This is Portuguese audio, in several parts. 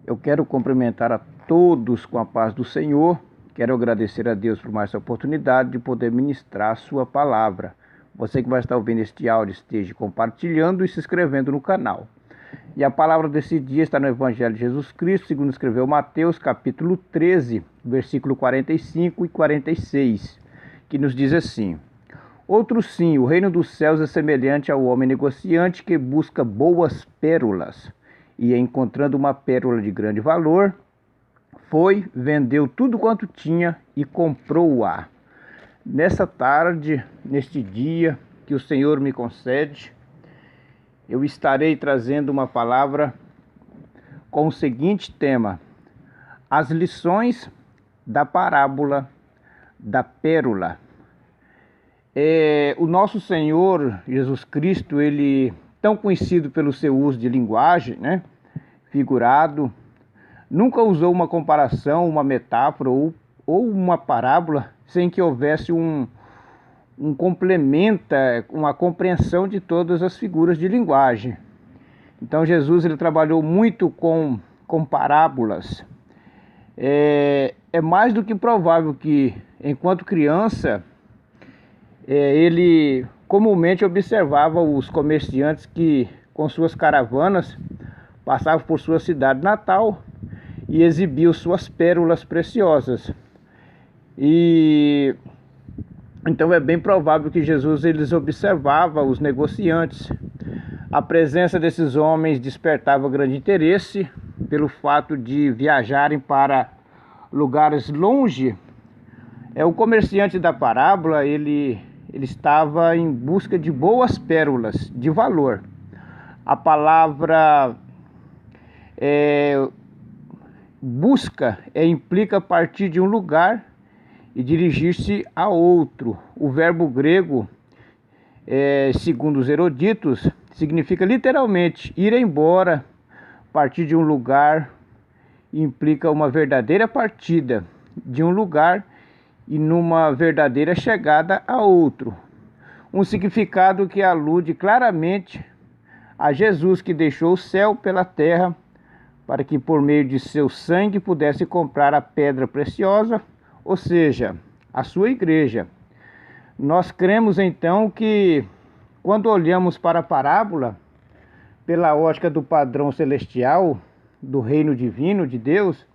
Eu quero cumprimentar a todos com a paz do Senhor. Quero agradecer a Deus por mais essa oportunidade de poder ministrar a sua palavra. Você que vai estar ouvindo este áudio, esteja compartilhando e se inscrevendo no canal. E a palavra desse dia está no Evangelho de Jesus Cristo, segundo escreveu Mateus, capítulo 13, versículo 45 e 46, que nos diz assim: Outro sim, o reino dos céus é semelhante ao homem negociante que busca boas pérolas. E encontrando uma pérola de grande valor, foi, vendeu tudo quanto tinha e comprou-a. Nessa tarde, neste dia que o Senhor me concede, eu estarei trazendo uma palavra com o seguinte tema: as lições da parábola da pérola. O nosso Senhor Jesus Cristo, ele tão conhecido pelo seu uso de linguagem, figurado, nunca usou uma comparação, uma metáfora ou uma parábola sem que houvesse um complemento, uma compreensão de todas as figuras de linguagem. Então Jesus ele trabalhou muito com parábolas. É mais do que provável que, enquanto criança, ele comumente observava os comerciantes que, com suas caravanas, passavam por sua cidade natal e exibiam suas pérolas preciosas. E então é bem provável que Jesus eles observava os negociantes. A presença desses homens despertava grande interesse pelo fato de viajarem para lugares longe. O comerciante da parábola, ele estava em busca de boas pérolas de valor. A palavra busca implica partir de um lugar e dirigir-se a outro. O verbo grego, segundo os eruditos, significa literalmente ir embora, partir de um lugar, implica uma verdadeira partida de um lugar e numa verdadeira chegada a outro. Um significado que alude claramente a Jesus, que deixou o céu pela terra para que por meio de seu sangue pudesse comprar a pedra preciosa, ou seja, a sua igreja. Nós cremos então que quando olhamos para a parábola pela ótica do padrão celestial, do reino divino de Deus,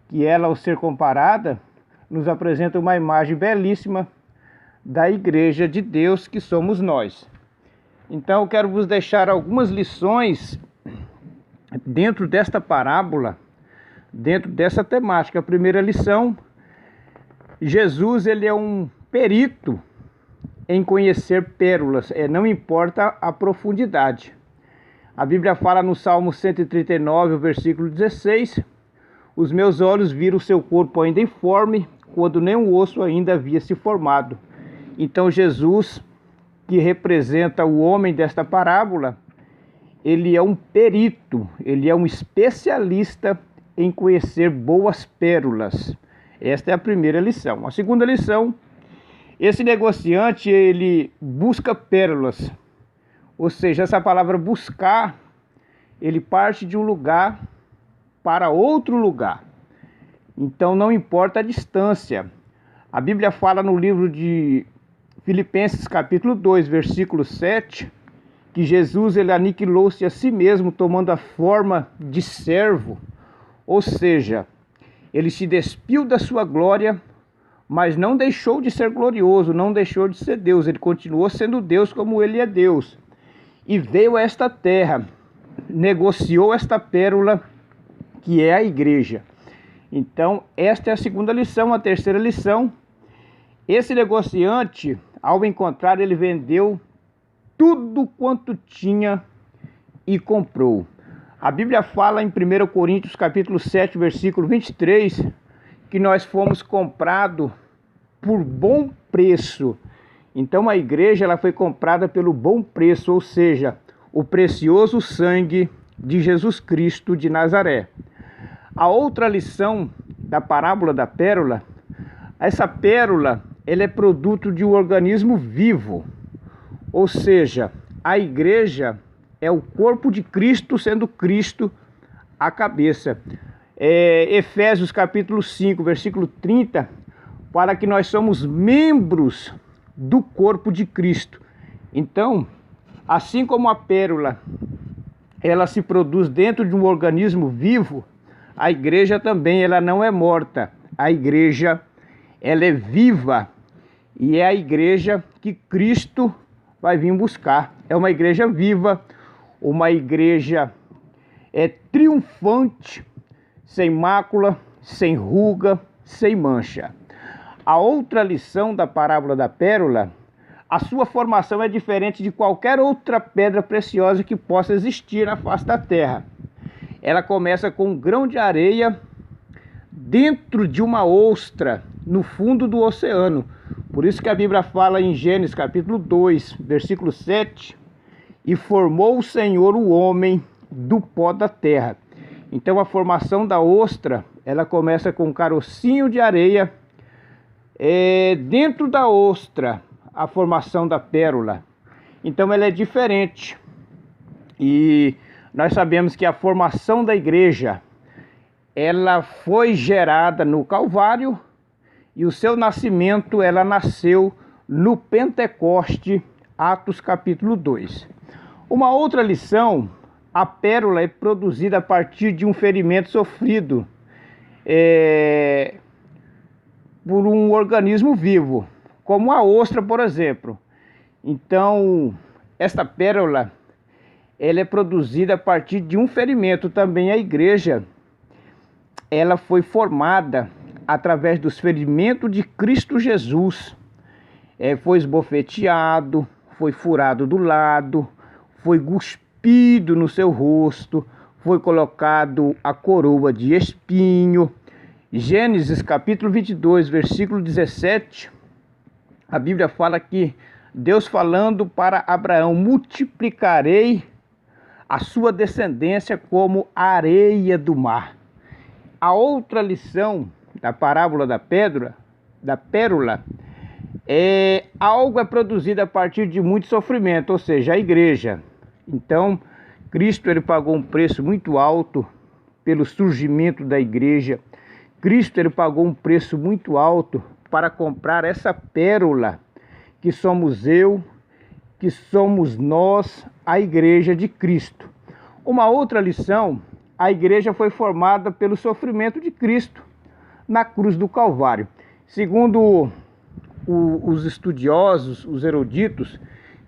que ela, ao ser comparada, nos apresenta uma imagem belíssima da igreja de Deus que somos nós. Então eu quero vos deixar algumas lições dentro desta parábola, dentro dessa temática. A primeira lição: Jesus ele é um perito em conhecer pérolas, não importa a profundidade. A Bíblia fala no Salmo 139, versículo 16: Os meus olhos viram o seu corpo ainda informe, quando nem o osso ainda havia se formado. Então Jesus, que representa o homem desta parábola, ele é um perito, ele é um especialista em conhecer boas pérolas. Esta é a primeira lição. A segunda lição: esse negociante, ele busca pérolas. Ou seja, essa palavra buscar, ele parte de um lugar para outro lugar. Então não importa a distância. A Bíblia fala no livro de Filipenses capítulo 2, versículo 7, que Jesus ele aniquilou-se a si mesmo, tomando a forma de servo. Ou seja, ele se despiu da sua glória, mas não deixou de ser glorioso, não deixou de ser Deus. Ele continuou sendo Deus como ele é Deus. E veio a esta terra, negociou esta pérola que é a igreja. Então, esta é a segunda lição. A terceira lição: esse negociante, ao encontrar, ele vendeu tudo quanto tinha e comprou. A Bíblia fala em 1 Coríntios capítulo 7, versículo 23, que nós fomos comprados por bom preço. Então a igreja ela foi comprada pelo bom preço, ou seja, o precioso sangue de Jesus Cristo de Nazaré. A outra lição da parábola da pérola: essa pérola ela é produto de um organismo vivo, ou seja, a igreja é o corpo de Cristo, sendo Cristo a cabeça. Efésios capítulo 5, versículo 30, para que nós somos membros do corpo de Cristo. Então, assim como a pérola, ela se produz dentro de um organismo vivo, a igreja também, ela não é morta. A igreja, ela é viva, e é a igreja que Cristo vai vir buscar. É uma igreja viva, uma igreja triunfante, sem mácula, sem ruga, sem mancha. A outra lição da parábola da pérola, a sua formação é diferente de qualquer outra pedra preciosa que possa existir na face da terra. Ela começa com um grão de areia dentro de uma ostra, no fundo do oceano. Por isso que a Bíblia fala em Gênesis capítulo 2, versículo 7, e formou o Senhor o homem do pó da terra. Então a formação da ostra, ela começa com um carocinho de areia, dentro da ostra, a formação da pérola. Então ela é diferente. E nós sabemos que a formação da igreja, ela foi gerada no Calvário, e o seu nascimento, ela nasceu no Pentecoste, Atos capítulo 2. Uma outra lição, a pérola é produzida a partir de um ferimento sofrido por um organismo vivo, como a ostra, por exemplo. Então, esta pérola, ela é produzida a partir de um ferimento. Também a igreja, ela foi formada através dos ferimentos de Cristo Jesus. Foi esbofeteado, foi furado do lado, foi cuspido no seu rosto, foi colocado a coroa de espinho. Gênesis capítulo 22, versículo 17, a Bíblia fala que Deus falando para Abraão: multiplicarei a sua descendência como a areia do mar. A outra lição da parábola da pérola, algo é produzido a partir de muito sofrimento, ou seja, a igreja. Então, Cristo, ele pagou um preço muito alto pelo surgimento da igreja. Cristo, ele pagou um preço muito alto para comprar essa pérola, que somos eu, que somos nós, a igreja de Cristo. Uma outra lição, a igreja foi formada pelo sofrimento de Cristo na cruz do Calvário. Segundo os estudiosos, os eruditos,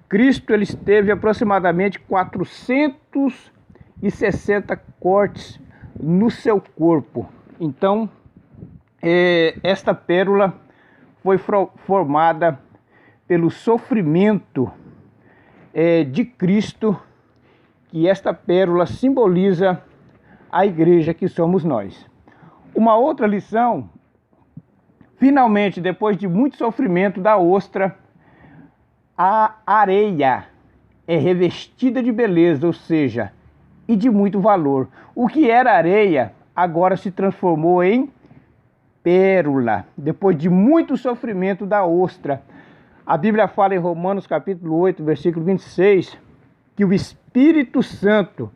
Cristo, ele teve aproximadamente 460 cortes no seu corpo. Então, esta pérola foi formada pelo sofrimento de Cristo, que esta pérola simboliza a igreja que somos nós. Uma outra lição, finalmente, depois de muito sofrimento da ostra, a areia é revestida de beleza, ou seja, e de muito valor. O que era areia agora se transformou em pérola, depois de muito sofrimento da ostra. A Bíblia fala em Romanos capítulo 8, versículo 26, que o Espírito Santo,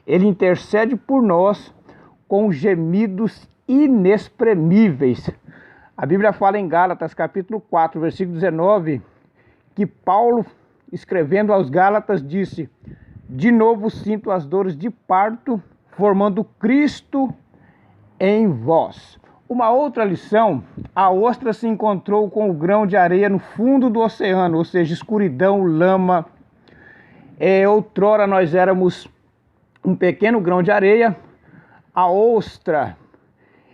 ele intercede por nós com gemidos inexprimíveis. A Bíblia fala em Gálatas capítulo 4, versículo 19, que Paulo, escrevendo aos Gálatas, disse: de novo sinto as dores de parto, formando Cristo em vós. Uma outra lição, a ostra se encontrou com o grão de areia no fundo do oceano, ou seja, escuridão, lama. Outrora nós éramos um pequeno grão de areia. A ostra,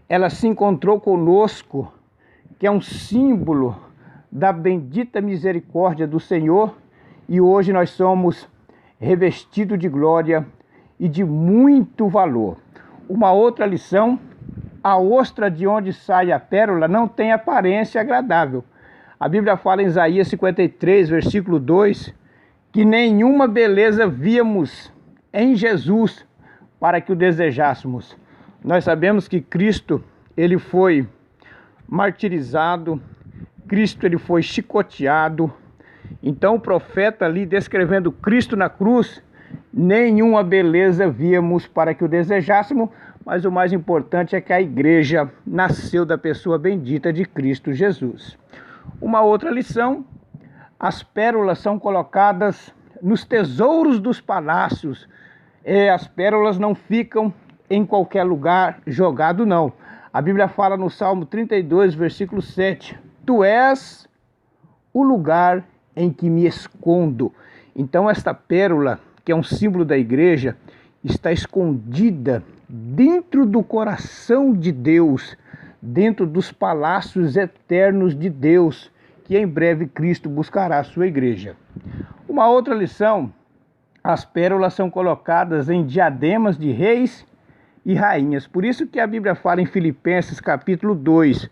ela se encontrou conosco, que é um símbolo da bendita misericórdia do Senhor, e hoje nós somos revestidos de glória e de muito valor. Uma outra lição, a ostra de onde sai a pérola não tem aparência agradável. A Bíblia fala em Isaías 53, versículo 2, que nenhuma beleza víamos em Jesus para que o desejássemos. Nós sabemos que Cristo, ele foi martirizado, Cristo, ele foi chicoteado. Então o profeta ali, descrevendo Cristo na cruz, nenhuma beleza víamos para que o desejássemos, mas o mais importante é que a igreja nasceu da pessoa bendita de Cristo Jesus. Uma outra lição: as pérolas são colocadas nos tesouros dos palácios. As pérolas não ficam em qualquer lugar jogado, não. A Bíblia fala no Salmo 32, versículo 7, Tu és o lugar em que me escondo. Então esta pérola, que é um símbolo da igreja, está escondida dentro do coração de Deus, dentro dos palácios eternos de Deus, que em breve Cristo buscará a sua igreja. Uma outra lição: as pérolas são colocadas em diademas de reis e rainhas. Por isso que a Bíblia fala em Filipenses capítulo 2,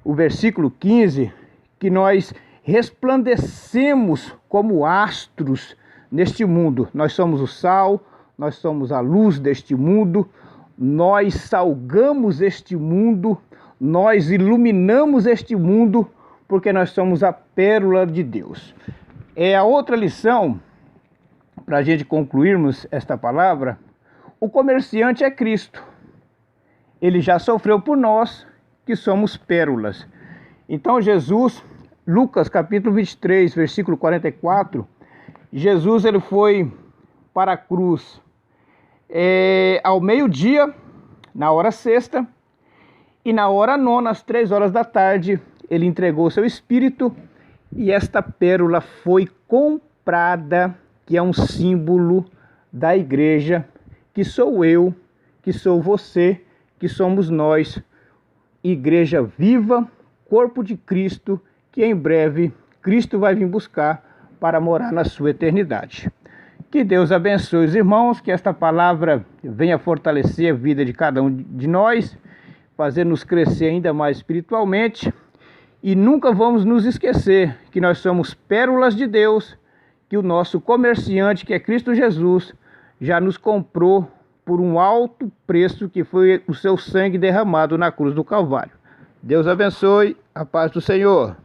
o versículo 15, que nós resplandecemos como astros neste mundo. Nós somos o sal, nós somos a luz deste mundo, nós salgamos este mundo, nós iluminamos este mundo, porque nós somos a pérola de Deus. A outra lição, para a gente concluirmos esta palavra: o comerciante é Cristo. Ele já sofreu por nós, que somos pérolas. Então Jesus, Lucas capítulo 23, versículo 44, Jesus ele foi para a cruz ao meio-dia, na hora sexta, e na hora nona, às 3 horas da tarde, ele entregou seu espírito, e esta pérola foi comprada, que é um símbolo da igreja, que sou eu, que sou você, que somos nós, igreja viva, corpo de Cristo, que em breve Cristo vai vir buscar para morar na sua eternidade. Que Deus abençoe os irmãos, que esta palavra venha fortalecer a vida de cada um de nós, fazer-nos crescer ainda mais espiritualmente, e nunca vamos nos esquecer que nós somos pérolas de Deus, que o nosso comerciante, que é Cristo Jesus, já nos comprou por um alto preço, que foi o seu sangue derramado na cruz do Calvário. Deus abençoe, a paz do Senhor.